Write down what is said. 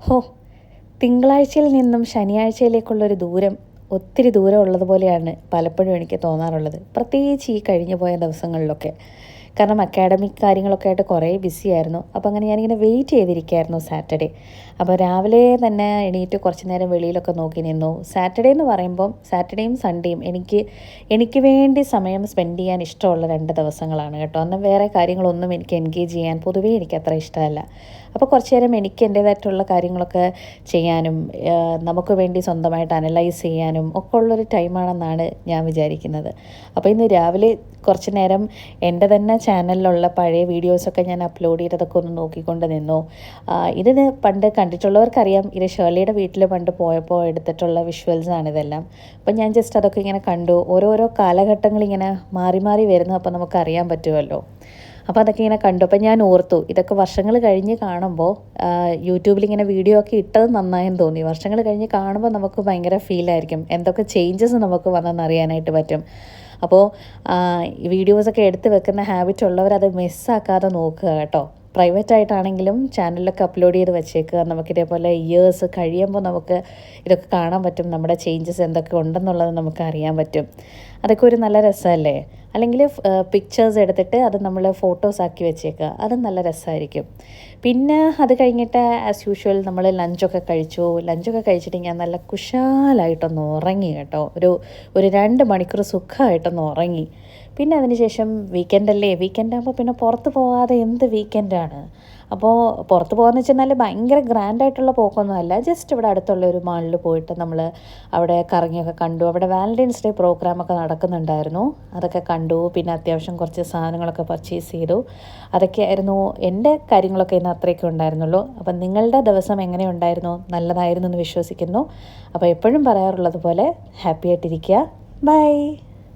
ഹോ, തിങ്കളാഴ്ചയിൽ നിന്നും ശനിയാഴ്ചയിലേക്കുള്ളൊരു ദൂരം ഒത്തിരി ദൂരം ഉള്ളതുപോലെയാണ് പലപ്പോഴും എനിക്ക് തോന്നാറുള്ളത്. പ്രത്യേകിച്ച് ഈ കഴിഞ്ഞു പോയ ദിവസങ്ങളിലൊക്കെ. കാരണം അക്കാഡമിക് കാര്യങ്ങളൊക്കെ ആയിട്ട് കുറേ ബിസി ആയിരുന്നു. അപ്പോൾ അങ്ങനെ ഞാനിങ്ങനെ വെയിറ്റ് ചെയ്തിരിക്കുകയായിരുന്നു സാറ്റർഡേ. അപ്പോൾ രാവിലെ തന്നെ എണീറ്റ് കുറച്ച് നേരം വെളിയിലൊക്കെ നോക്കി നിന്നു. സാറ്റർഡേ എന്ന് പറയുമ്പം സാറ്റർഡേയും സൺഡേയും എനിക്ക് വേണ്ടി സമയം സ്പെൻഡ് ചെയ്യാൻ ഇഷ്ടമുള്ള 2 ദിവസങ്ങളാണ് കേട്ടോ. അന്ന് വേറെ കാര്യങ്ങളൊന്നും എനിക്ക് എൻഗേജ് ചെയ്യാൻ പൊതുവേ എനിക്ക് അത്ര ഇഷ്ടമല്ല. അപ്പോൾ കുറച്ച് നേരം എനിക്ക് എൻ്റേതായിട്ടുള്ള കാര്യങ്ങളൊക്കെ ചെയ്യാനും നമുക്ക് വേണ്ടി സ്വന്തമായിട്ട് അനലൈസ് ചെയ്യാനും ഒക്കെ ഉള്ളൊരു ടൈമാണെന്നാണ് ഞാൻ വിചാരിക്കുന്നത്. അപ്പോൾ ഇന്ന് രാവിലെ കുറച്ച് നേരം എൻ്റെ തന്നെ ചാനലിലുള്ള പഴയ വീഡിയോസൊക്കെ ഞാൻ അപ്ലോഡ് ചെയ്തതൊക്കെ ഒന്ന് നോക്കിക്കൊണ്ട് നിന്നു. ഇതിന് പണ്ട് കണ്ടിട്ടുള്ളവർക്കറിയാം, ഇത് ഷേർലിയുടെ വീട്ടിൽ പണ്ട് പോയപ്പോൾ എടുത്തിട്ടുള്ള വിഷ്വൽസാണിതെല്ലാം. അപ്പം ഞാൻ ജസ്റ്റ് അതൊക്കെ ഇങ്ങനെ കണ്ടു. ഓരോരോ കാലഘട്ടങ്ങളിങ്ങനെ മാറി മാറി വരുന്നു, അപ്പോൾ നമുക്കറിയാൻ പറ്റുമല്ലോ. അപ്പോൾ അതൊക്കെ ഇങ്ങനെ കണ്ടു. അപ്പം ഞാൻ ഓർത്തു, ഇതൊക്കെ വർഷങ്ങൾ കഴിഞ്ഞ് കാണുമ്പോൾ യൂട്യൂബിലിങ്ങനെ വീഡിയോ ഒക്കെ ഇട്ടത് നന്നായെന്ന് തോന്നി. വർഷങ്ങൾ കഴിഞ്ഞ് കാണുമ്പോൾ നമുക്ക് ഭയങ്കര ഫീലായിരിക്കും, എന്തൊക്കെ ചേഞ്ചസ് നമുക്ക് വന്നെന്നറിയാനായിട്ട് പറ്റും. അപ്പോൾ ഈ വീഡിയോസൊക്കെ എടുത്ത് വെക്കുന്ന ഹാബിറ്റ് ഉള്ളവർ അത് മിസ്സാക്കാതെ നോക്കുക കേട്ടോ. പ്രൈവറ്റ് ആയിട്ടാണെങ്കിലും ചാനലിലൊക്കെ അപ്ലോഡ് ചെയ്ത് വെച്ചേക്കുക. നമുക്കിതേപോലെ ഇയേഴ്സ് കഴിയുമ്പോൾ നമുക്ക് ഇതൊക്കെ കാണാൻ പറ്റും, നമ്മുടെ ചേഞ്ചസ് എന്തൊക്കെ ഉണ്ടെന്നുള്ളത് നമുക്ക് അറിയാൻ പറ്റും. അതൊക്കെ ഒരു നല്ല രസമല്ലേ? അല്ലെങ്കിൽ പിക്ചേഴ്സ് എടുത്തിട്ട് അത് നമ്മൾ ഫോട്ടോസ് ആക്കി വെച്ചേക്കുക, അതും നല്ല രസമായിരിക്കും. പിന്നെ അത് കഴിഞ്ഞിട്ട് ആസ് യൂഷ്വൽ നമ്മൾ ലഞ്ചൊക്കെ കഴിച്ചിട്ട് ഞാൻ നല്ല കുശാലായിട്ടൊന്ന് ഉറങ്ങി കേട്ടോ. ഒരു 2 മണിക്കൂർ സുഖമായിട്ടൊന്ന് ഉറങ്ങി. പിന്നെ അതിന് ശേഷം വീക്കെൻഡല്ലേ, വീക്കെൻഡാകുമ്പോൾ പിന്നെ പുറത്ത് പോകാതെ എന്ത് വീക്കെൻഡാണ്. അപ്പോൾ പുറത്ത് പോകാമെന്ന് വെച്ചാൽ ഭയങ്കര ഗ്രാൻഡായിട്ടുള്ള പോക്കൊന്നുമല്ല. ജസ്റ്റ് ഇവിടെ അടുത്തുള്ള ഒരു മാളിൽ പോയിട്ട് നമ്മൾ അവിടെ കറങ്ങിയൊക്കെ കണ്ടു. അവിടെ വാലൻറ്റൈൻസ് ഡേ പ്രോഗ്രാമൊക്കെ നടക്കുന്നുണ്ടായിരുന്നു, അതൊക്കെ കണ്ടു. പിന്നെ അത്യാവശ്യം കുറച്ച് സാധനങ്ങളൊക്കെ പർച്ചേസ് ചെയ്തു. അതൊക്കെയായിരുന്നു എൻ്റെ കാര്യങ്ങളൊക്കെ ഇന്ന് അത്രയൊക്കെ ഉണ്ടായിരുന്നുള്ളൂ. അപ്പം നിങ്ങളുടെ ദിവസം എങ്ങനെ ഉണ്ടായിരുന്നു? നല്ലതായിരുന്നു എന്ന് വിശ്വസിക്കുന്നു. അപ്പോൾ എപ്പോഴും പറയാറുള്ളത് പോലെ ഹാപ്പി ആയിട്ടിരിക്കുക. ബൈ.